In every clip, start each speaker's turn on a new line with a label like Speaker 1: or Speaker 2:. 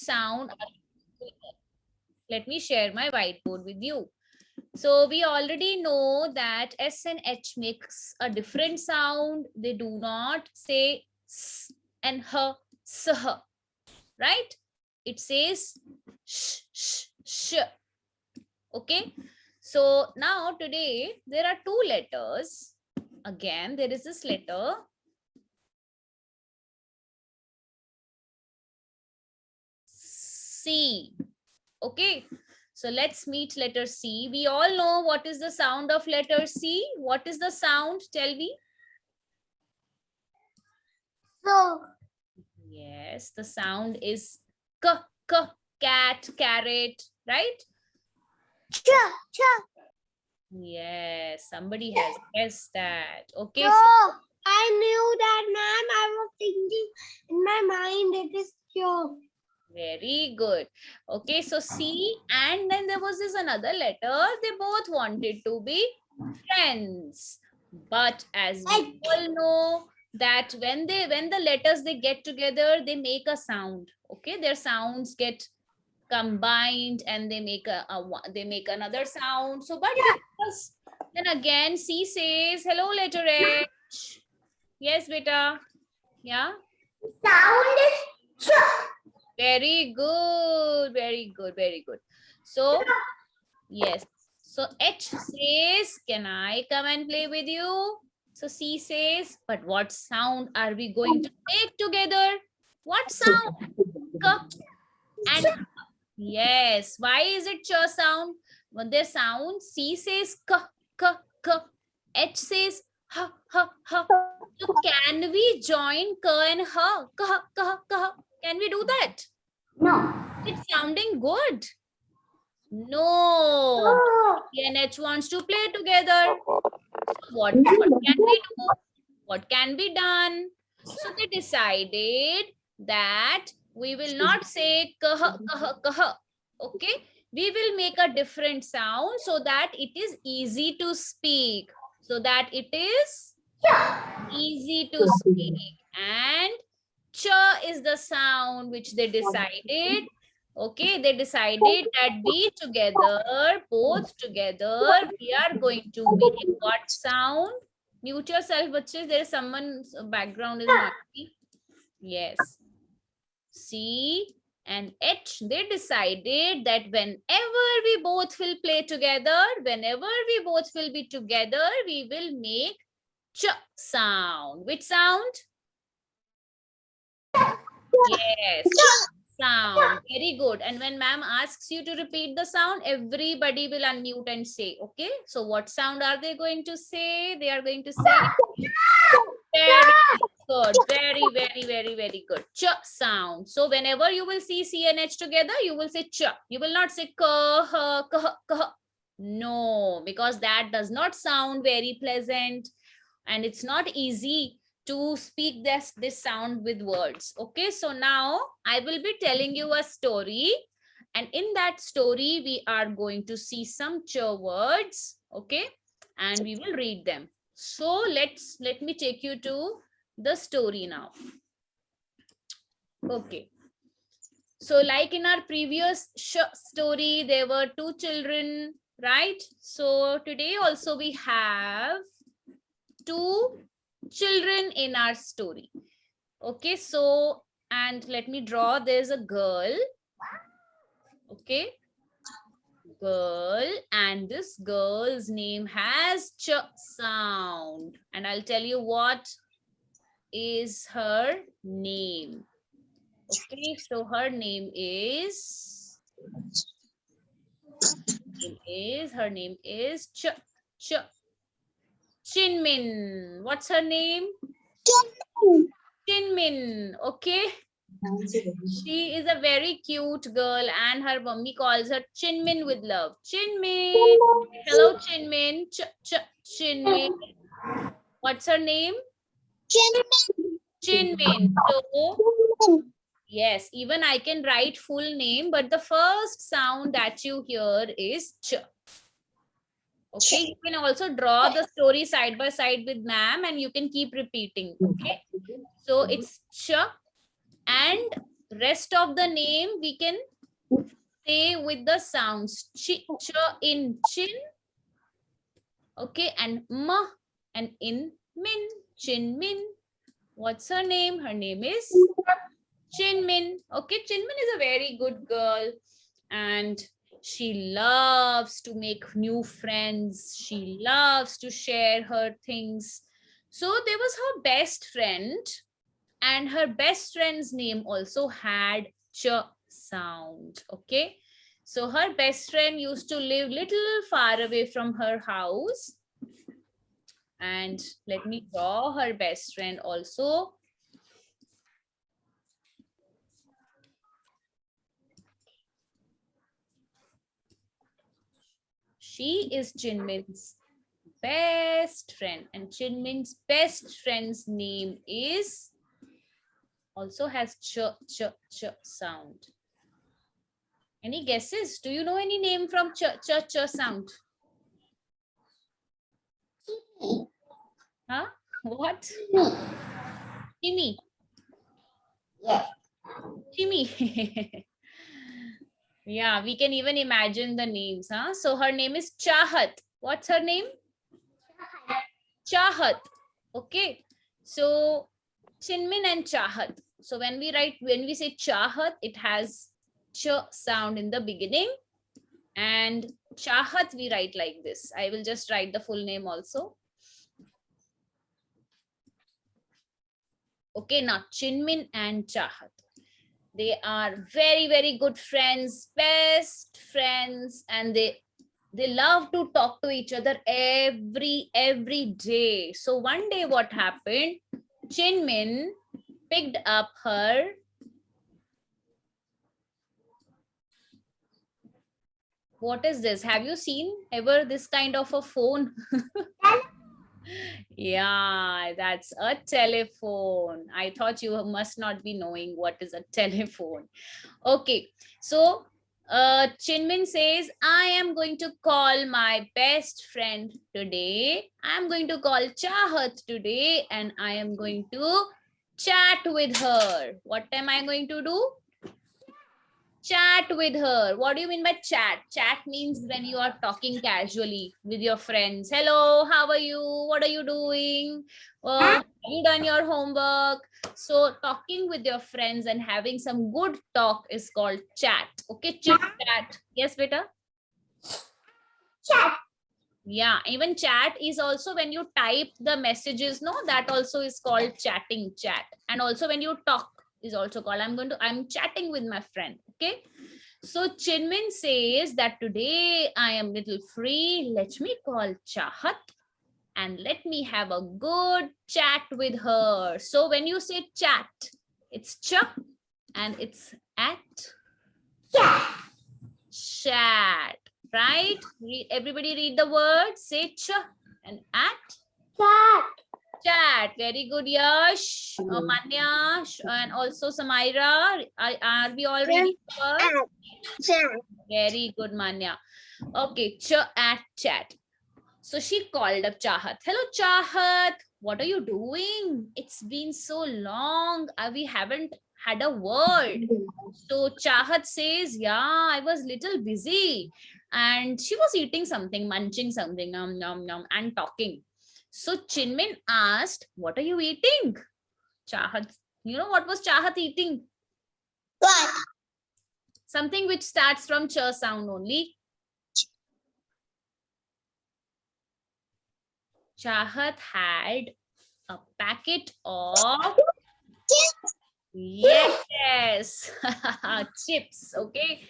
Speaker 1: sound. Let me share my whiteboard with you. So we already know that S and H makes a different sound. They do not say S and H, SH, right? It says sh, sh, sh. Okay. So now today there are two letters. Again, there is this letter C. Okay. So let's meet letter C. We all know what is the sound of letter C. What is the sound? Tell me.
Speaker 2: So.
Speaker 1: Yes, the sound is K, K, cat, carrot, right?
Speaker 2: Ch, ch.
Speaker 1: Yes, somebody has guessed that. Okay.
Speaker 2: No,
Speaker 1: So
Speaker 2: I knew that, ma'am. I was thinking in my mind it is Q.
Speaker 1: very good. Okay, so C, and then there was this another letter. They both wanted to be friends. But as we all know that when the letters they get together, they make a sound. Okay, their sounds get combined and they make they make another sound. So but because then again C says hello letter H. Yes, beta. Yeah.
Speaker 2: Sound is Ch.
Speaker 1: Very good. Very good. Very good. So yes. So H says, can I come and play with you? So C says, but what sound are we going to make together? What sound? K and yes. Why is it ch sound? When their sound, C says k, k, k. H says ha, ha, ha. So can we join k and ha? Kah, kah, kah. Can we do that?
Speaker 2: No.
Speaker 1: It's sounding good. No. K and H wants to play together. So what can we do? What can be done? So they decided that we will not say kah, kah, kah. Okay, we will make a different sound so that it is easy to speak. So that it is easy to speak. And cha is the sound which they decided. Okay, they decided that we together, both together, we are going to make what sound? Mute yourself, bachche. There is someone's background is noisy. Yes. C and H, they decided that whenever we both will play together, whenever we both will be together, we will make ch sound. Which sound? Yes, sound. Very good. And when ma'am asks you to repeat the sound, everybody will unmute and say, okay? So what sound are they going to say? They are going to say, very good. Very, very, very, very good. Ch sound. So whenever you will see C and H together, you will say ch. You will not say kah, kah, kah. No, because that does not sound very pleasant. And it's not easy to speak this sound with words. Okay, so now I will be telling you a story, and in that story we are going to see some ch words. Okay, and we will read them. So let me take you to the story now. Okay, so like in our previous story, there were two children, right? So today also we have two children in our story. Okay, so and let me draw. There's a girl. Okay, girl, and this girl's name has ch sound, and I'll tell you what is her name. Okay, so her name is ch ch Chinmin. What's her name? Chinmin. Okay. She is a very cute girl and her mummy calls her Chinmin with love. Chinmin. Hello, Chinmin. Chinmin. What's her name? Chinmin. So, yes, even I can write full name, but the first sound that you hear is ch. Okay, you can also draw the story side by side with ma'am and you can keep repeating. Okay, so it's ch and rest of the name we can say with the sounds ch in chin, okay, and ma and in min, Chin Min. What's her name? Her name is Chin Min. Okay, Chin Min is a very good girl and she loves to make new friends. She loves to share her things. So there was her best friend, and her best friend's name also had ch sound. Okay, so her best friend used to live little far away from her house, and let me draw her best friend also. She is Chinmin's best friend, and Chinmin's best friend's name is also has ch ch ch sound. Any guesses? Do you know any name from ch ch ch sound? Huh? What? Timmy.
Speaker 2: Yes.
Speaker 1: Timmy. Yeah, we can even imagine the names, huh? So her name is Chahat. What's her name? Chahat. Okay. So Chinmin and Chahat. So when we say Chahat, it has ch sound in the beginning. And Chahat we write like this. I will just write the full name also. Okay, now Chinmin and Chahat. They are very, very good friends, best friends, and they love to talk to each other every day. So one day what happened? Chinmin picked up her what is this? Have you seen ever this kind of a phone? Yeah, that's a telephone. I thought you must not be knowing what is a telephone. Okay, so Chinmin says, I am going to call my best friend today. I'm going to call Chahat today and I am going to chat with her. What am I going to do? Chat with her. What do you mean by chat? Chat means when you are talking casually with your friends. Hello, how are you? What are you doing? Have you done your homework? So talking with your friends and having some good talk is called chat. Okay, chit chat. Yes, beta?
Speaker 2: Chat.
Speaker 1: Yeah, even chat is also when you type the messages, no, that also is called chatting, chat. And also when you talk is also called, I'm chatting with my friend. Okay. So Chinmin says that today I am little free. Let me call Chahat and let me have a good chat with her. So when you say chat, it's cha and it's at
Speaker 2: Chat.
Speaker 1: chat, right? Everybody read the word, say cha and at
Speaker 2: Chat.
Speaker 1: chat. Very good, Yash, Manya, and also Samaira. Are we all reading the word?
Speaker 2: Chat.
Speaker 1: Very good, Manya. Okay, at chat. So she called up Chahat. Hello, Chahat. What are you doing? It's been so long. We haven't had a word. So Chahat says, yeah, I was little busy. And she was eating something, munching something, nom, nom, nom, and talking. So Chinmin asked, what are you eating? Chahat, you know what was Chahat eating?
Speaker 2: What?
Speaker 1: Something which starts from ch sound only. Chahat had a packet of yes chips. Okay,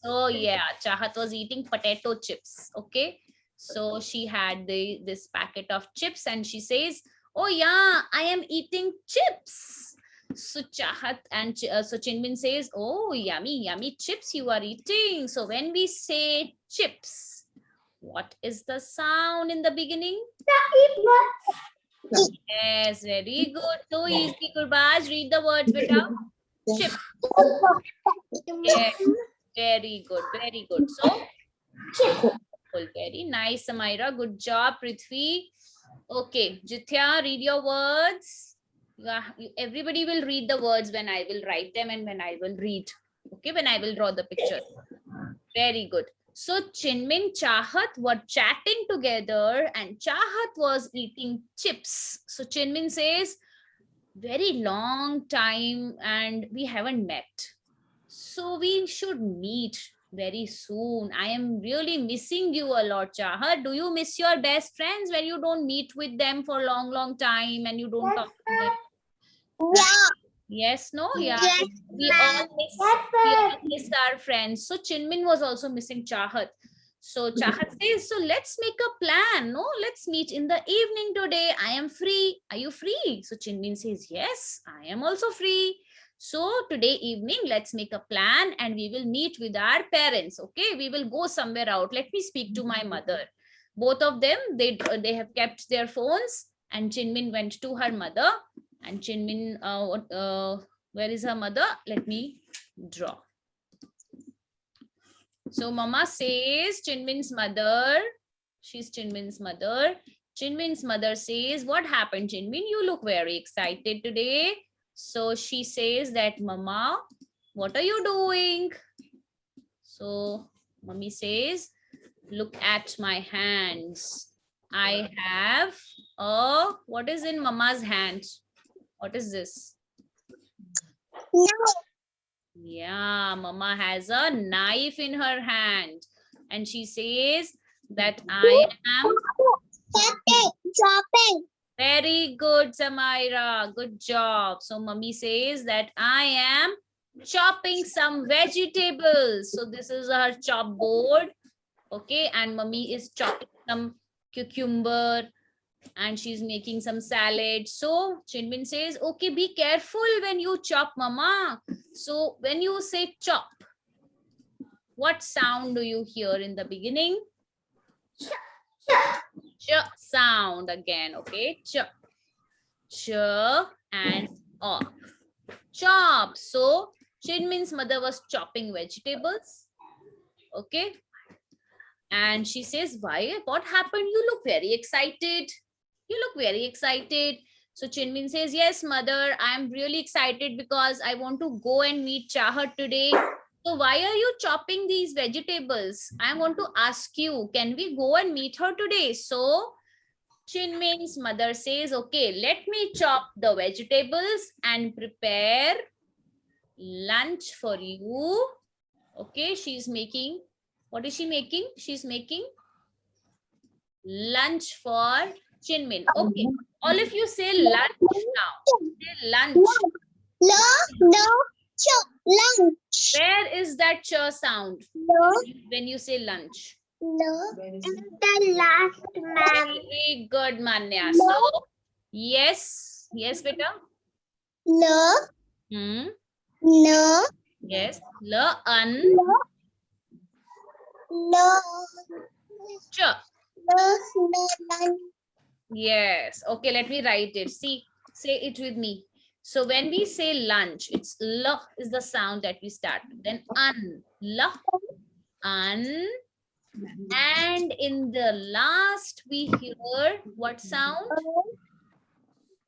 Speaker 1: so yeah, Chahat was eating potato chips. Okay, so she had this packet of chips and she says, oh yeah, I am eating chips. So Chahat and so Chinmin says, oh yummy yummy chips you are eating. So when we say chips, what is the sound in the beginning? Yes, very good. So easy, Gurbaz. Read the words, beta. Chip. Yes, very good, very good. So, very nice, Samaira. Good job, Prithvi. Okay, Jithya, read your words. Everybody will read the words when I will write them and when I will read. Okay, when I will draw the picture. Very good. So Chinmin Chahat were chatting together and Chahat was eating chips. So Chinmin says, very long time and we haven't met. So we should meet very soon. I am really missing you a lot, Chahat. Do you miss your best friends when you don't meet with them for long time and you don't talk to them?
Speaker 2: Yeah.
Speaker 1: Yes, no, yeah.
Speaker 2: Yes,
Speaker 1: So we
Speaker 2: ma'am.
Speaker 1: all miss our friends. So Chinmin was also missing Chahat. So Chahat says, so let's make a plan. No, let's meet in the evening today. I am free. Are you free? So Chinmin says, yes, I am also free. So today evening, let's make a plan and we will meet with our parents. Okay, we will go somewhere out. Let me speak to my mother. Both of them, they have kept their phones and Chinmin went to her mother. And Chinmin, where is her mother? Let me draw. So Mama says Chinmin's mother, she's Chinmin's mother. Chinmin's mother says, what happened, Chinmin? You look very excited today. So she says that, Mama, what are you doing? So Mommy says, look at my hands. I have what is in Mama's hand? What is this?
Speaker 2: No.
Speaker 1: Yeah, Mama has a knife in her hand and she says that I am
Speaker 2: Chopping.
Speaker 1: very good, Samaira. Good job. So Mummy says that I am chopping some vegetables. So this is her chop board. Okay, and Mummy is chopping some cucumber and she's making some salad. So Chinmin says, okay, be careful when you chop, Mama. So when you say chop, what sound do you hear in the beginning? Ch sound again, okay? Ch, ch and off. Chop. So Chinmin's mother was chopping vegetables. Okay. And she says, why? What happened? You look very excited. You look very excited. So Chinmin says, yes, mother, I'm really excited because I want to go and meet Chahat today. So why are you chopping these vegetables? I want to ask you, can we go and meet her today? So Chinmin's mother says, okay, let me chop the vegetables and prepare lunch for you. Okay, she's making, what is she making? She's making lunch for Chinmin. Okay, all of you say lunch now. Say lunch.
Speaker 2: No. Lunch.
Speaker 1: Where is that ch sound
Speaker 2: No.
Speaker 1: when you say lunch?
Speaker 2: No. The last man.
Speaker 1: Very good, Manya.
Speaker 2: No.
Speaker 1: So, yes, beta.
Speaker 2: No. No.
Speaker 1: Yes, la an
Speaker 2: No.
Speaker 1: ch.
Speaker 2: No.
Speaker 1: Yes. Okay, let me write it. See, say it with me. So when we say lunch, it's l is the sound that we start. Then an, la, an. And in the last, we hear what sound?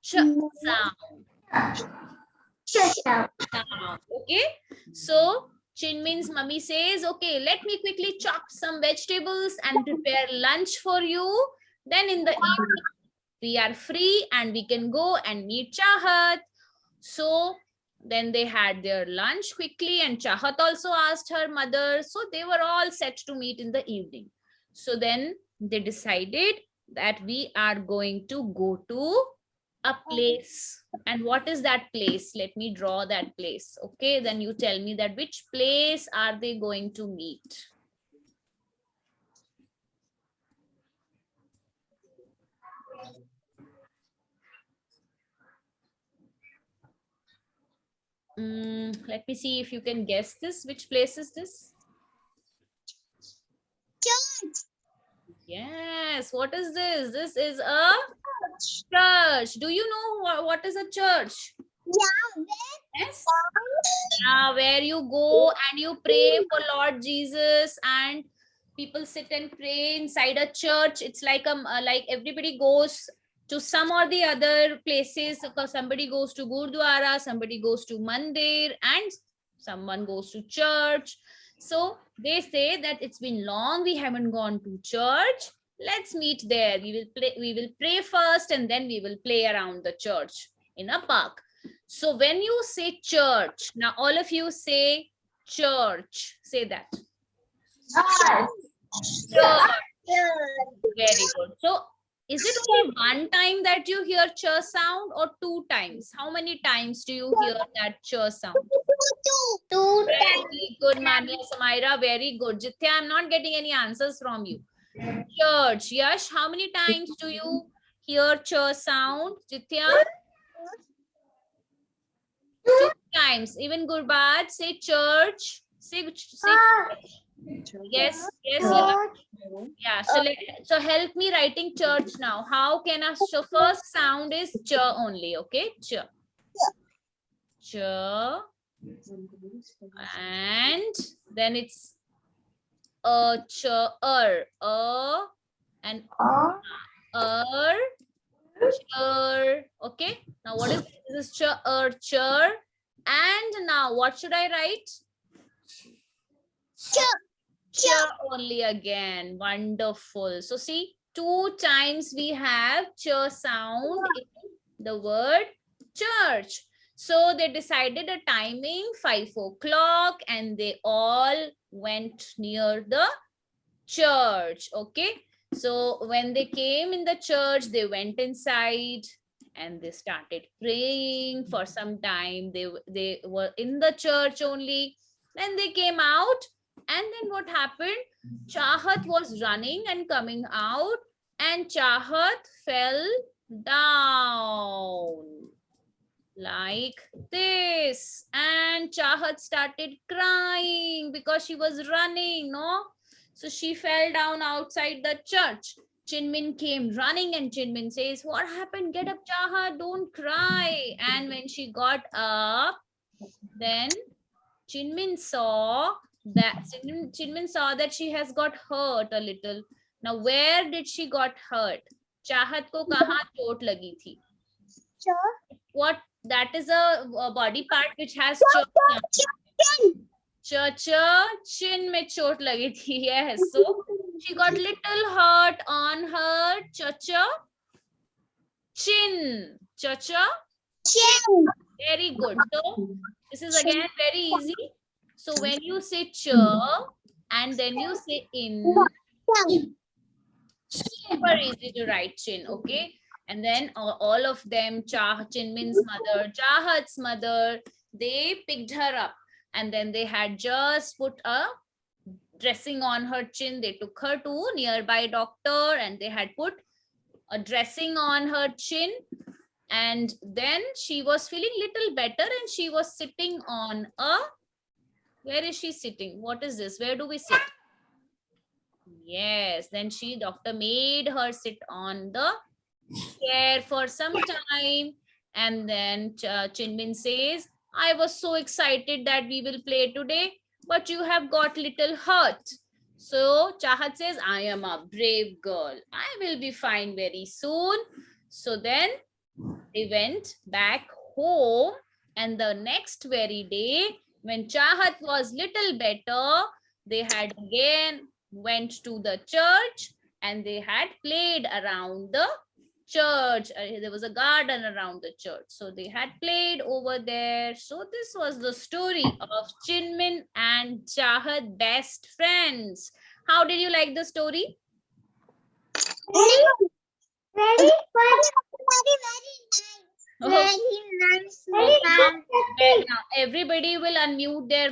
Speaker 1: Ch sound. Sound. Okay. So Chinmin's mummy says, okay, let me quickly chop some vegetables and prepare lunch for you. Then in the evening, we are free and we can go and meet Chahat. So then they had their lunch quickly and Chahat also asked her mother. So they were all set to meet in the evening. So then they decided that we are going to go to a place. And what is that place? Let me draw that place. Okay, then you tell me that which place are they going to meet? Let me see if you can guess this. Which place is this?
Speaker 2: Church.
Speaker 1: Yes. What is this? This is a church. Do you know what is a church?
Speaker 2: Yeah.
Speaker 1: Yes. Where you go and you pray for Lord Jesus and people sit and pray inside a church. It's like like everybody goes to some or the other places. Because somebody goes to Gurdwara, somebody goes to Mandir, and someone goes to church. So they say that it's been long we haven't gone to church. Let's meet there. We will pray first, and then we will play around the church in a park. So when you say church, now all of you say church. Say that. Church. Very good. So is it only one time that you hear ch sound, or 2 times? How many times do you hear that ch sound?
Speaker 2: Two
Speaker 1: Very good, Mania Samaira. Very good. Jithya, I'm not getting any answers from you. Church. Yash, how many times do you hear ch sound? Jithya? 2 times. Even Gurbad, say church. Say church. Yes, yes. Yeah. So help me writing church now. How can I? So first sound is ch only. Okay, ch. Ch. And then it's ch, and chur. Okay. Now what is this? Ch, chur. And now what should I write? Ch only again. Wonderful. So see, 2 times we have ch sound in the word church. So they decided a timing 5 o'clock, and they all went near the church. Okay. So when they came in the church, they went inside and they started praying for some time. They were in the church only. Then they came out, and then what happened? Chahat was running and coming out, and Chahat fell down like this, and Chahat started crying because she was running, no? So she fell down outside the church. Chinmin came running, and Chinmin says, what happened? Get up, Chahat, don't cry. And when she got up, then Chinmin saw that she has got hurt a little. Now where did she got hurt? Chahat ko kahan chot lagi thi? What? That is a body part which has chin mein chot lagi thi. Yes. So she got little hurt on her chin. Chin. Very good. So this is again very easy. So when you say ch and then you say in, super easy to write chin. Okay. And then all of them, Chinmin's mother, Chahat's mother, they picked her up, and then they had just put a dressing on her chin. They took her to nearby doctor, and they had put a dressing on her chin. And then she was feeling little better, and she was sitting on a, where is she sitting? What is this? Where do we sit? Yes, then doctor made her sit on the chair for some time, and then Chinmin says, I was so excited that we will play today, but you have got little hurt. So Chahat says, I am a brave girl. I will be fine very soon. So then they went back home, and the next very day, when Chahat was little better, they had again went to the church, and they had played around the church. There was a garden around the church, so they had played over there. So this was the story of Chinmin and Chahat, best friends. How did you like the story?
Speaker 2: Very nice. Very nice.
Speaker 1: Now everybody will unmute their